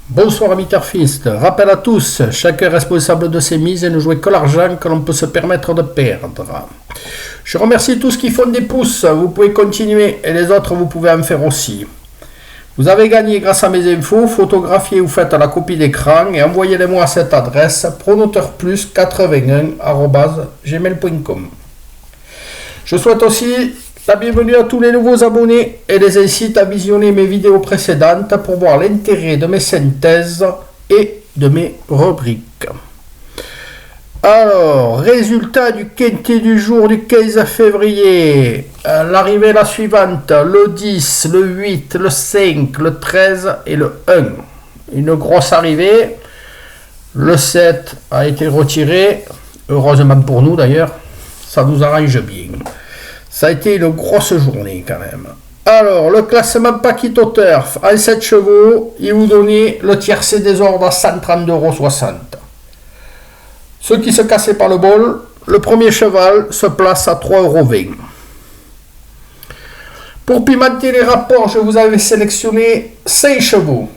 Bonsoir amis turfistes, rappel à tous, chacun est responsable de ses mises et ne jouez que l'argent que l'on peut se permettre de perdre. Je remercie tous qui font des pouces, vous pouvez continuer et les autres vous pouvez en faire aussi. Vous avez gagné grâce à mes infos, photographiez ou faites la copie d'écran et envoyez-les-moi à cette adresse pronoteurplus81@gmail.com. Je souhaite aussi la bienvenue à tous les nouveaux abonnés et les incite à visionner mes vidéos précédentes pour voir l'intérêt de mes synthèses et de mes rubriques. Alors, résultat du quintet du jour du 15 février. L'arrivée est la suivante, le 10, le 8, le 5, le 13 et le 1. Une grosse arrivée. Le 7 a été retiré, heureusement pour nous d'ailleurs, ça nous arrange bien. Ça a été une grosse journée quand même. Alors, le classement Paquito Turf, en 7 chevaux, il vous donnait le tiercé des ordres à 130,60 €. Ceux qui se cassaient par le bol, le premier cheval se place à 3,20 €. Pour pimenter les rapports, je vous avais sélectionné 5 chevaux.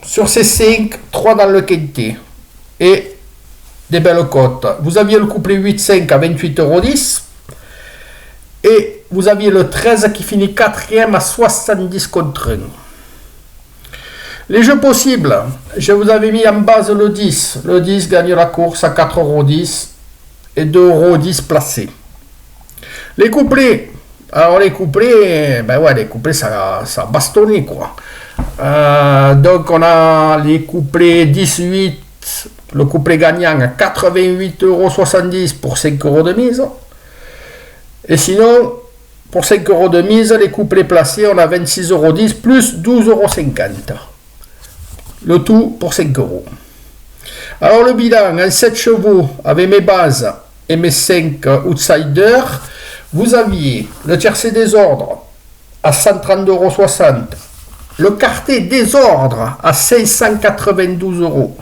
Sur ces 5, 3 dans le quintet. Et des belles cotes. Vous aviez le couplet 8-5 à 28,10 €. Et vous aviez le 13 qui finit 4e à 70 contre 1. Les jeux possibles, je vous avais mis en base le 10. Le 10 gagne la course à 4,10 € et 2,10 € placés. Les couplets, alors les couplets, ça bastonnait quoi. Donc on a les couplets 18, le couplet gagnant à 88,70 € pour 5 € de mise. Et sinon, pour 5 € de mise, les couplets placés, on a 26,10 € plus 12,50 €. Le tout pour 5 €. Alors le bilan, en 7 chevaux, avec mes bases et mes 5 outsiders, vous aviez le tiercé des ordres à 132,60 €, le quartet des ordres à 592 €,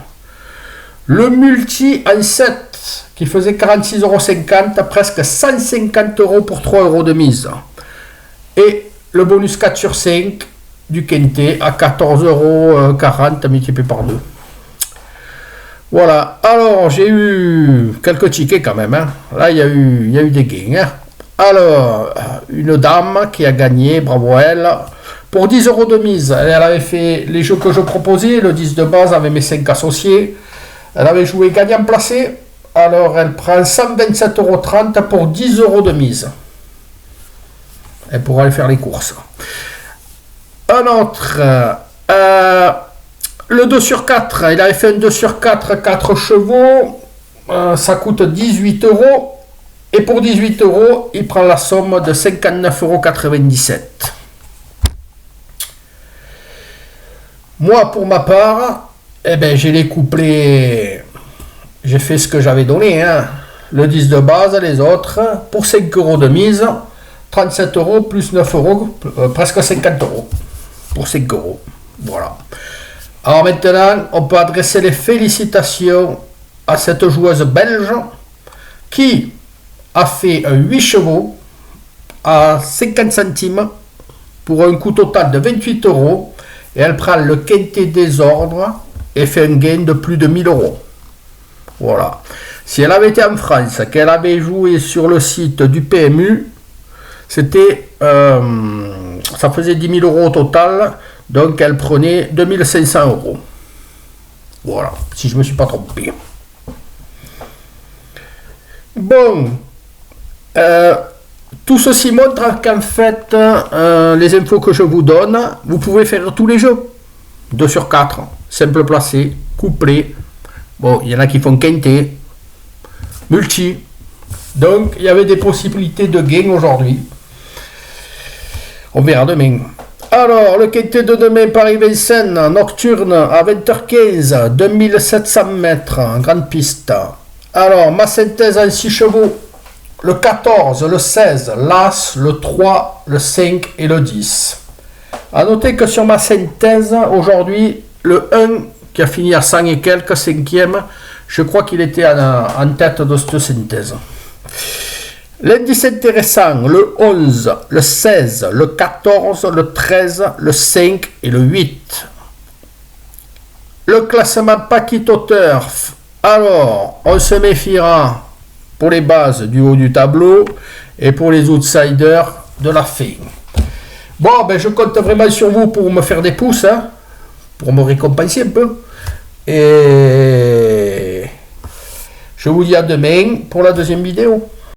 le multi en 7 qui faisait 46,50 €, presque 150 € pour 3 € de mise. Et le bonus 4 sur 5 du quintet à 14,40 € multiplié par 2. Voilà, alors j'ai eu quelques tickets quand même. Là, il y a eu des gains. Alors, une dame qui a gagné, bravo à elle, pour 10 € de mise. Elle avait fait les jeux que je proposais, le 10 de base avec mes 5 associés. Elle avait joué gagnant placé. Alors, elle prend 127,30 € pour 10 € de mise. Elle pourra aller faire les courses. Un autre, le 2 sur 4, il avait fait un 2 sur 4, 4 chevaux. Ça coûte 18 €. Et pour 18 €, il prend la somme de 59,97 €. Moi, pour ma part, j'ai les couplets. J'ai fait ce que j'avais donné, le 10 de base, les autres, pour 5 € de mise, 37 € plus 9 €, presque 50 € pour 5 €. Voilà. Alors maintenant, on peut adresser les félicitations à cette joueuse belge qui a fait 8 chevaux à 50 centimes pour un coût total de 28 € et elle prend le quintet des ordres et fait un gain de plus de 1000 €. Voilà. Si elle avait été en France, qu'elle avait joué sur le site du PMU, c'était, ça faisait 10 000 € au total, donc elle prenait 2500 €. Voilà, si je ne me suis pas trompé. Bon, tout ceci montre qu'en fait, les infos que je vous donne, vous pouvez faire tous les jeux. 2 sur 4, simple placé, couplé. Bon, il y en a qui font quintet, multi. Donc, il y avait des possibilités de gain aujourd'hui. On verra demain. Alors, le quintet de demain, Paris-Vincennes, nocturne à 20h15, 2700 mètres, en grande piste. Alors, ma synthèse en 6 chevaux, le 14, le 16, l'As, le 3, le 5 et le 10. A noter que sur ma synthèse, aujourd'hui, le 1, qui a fini à 100 et quelques, 5e, je crois qu'il était en tête de cette synthèse. L'indice intéressant, le 11, le 16, le 14, le 13, le 5 et le 8. Le classement Paquito Turf. Alors, on se méfiera pour les bases du haut du tableau et pour les outsiders de la fin. Bon, ben je compte vraiment sur vous pour me faire des pouces, hein, pour me récompenser un peu. Et je vous dis à demain pour la deuxième vidéo.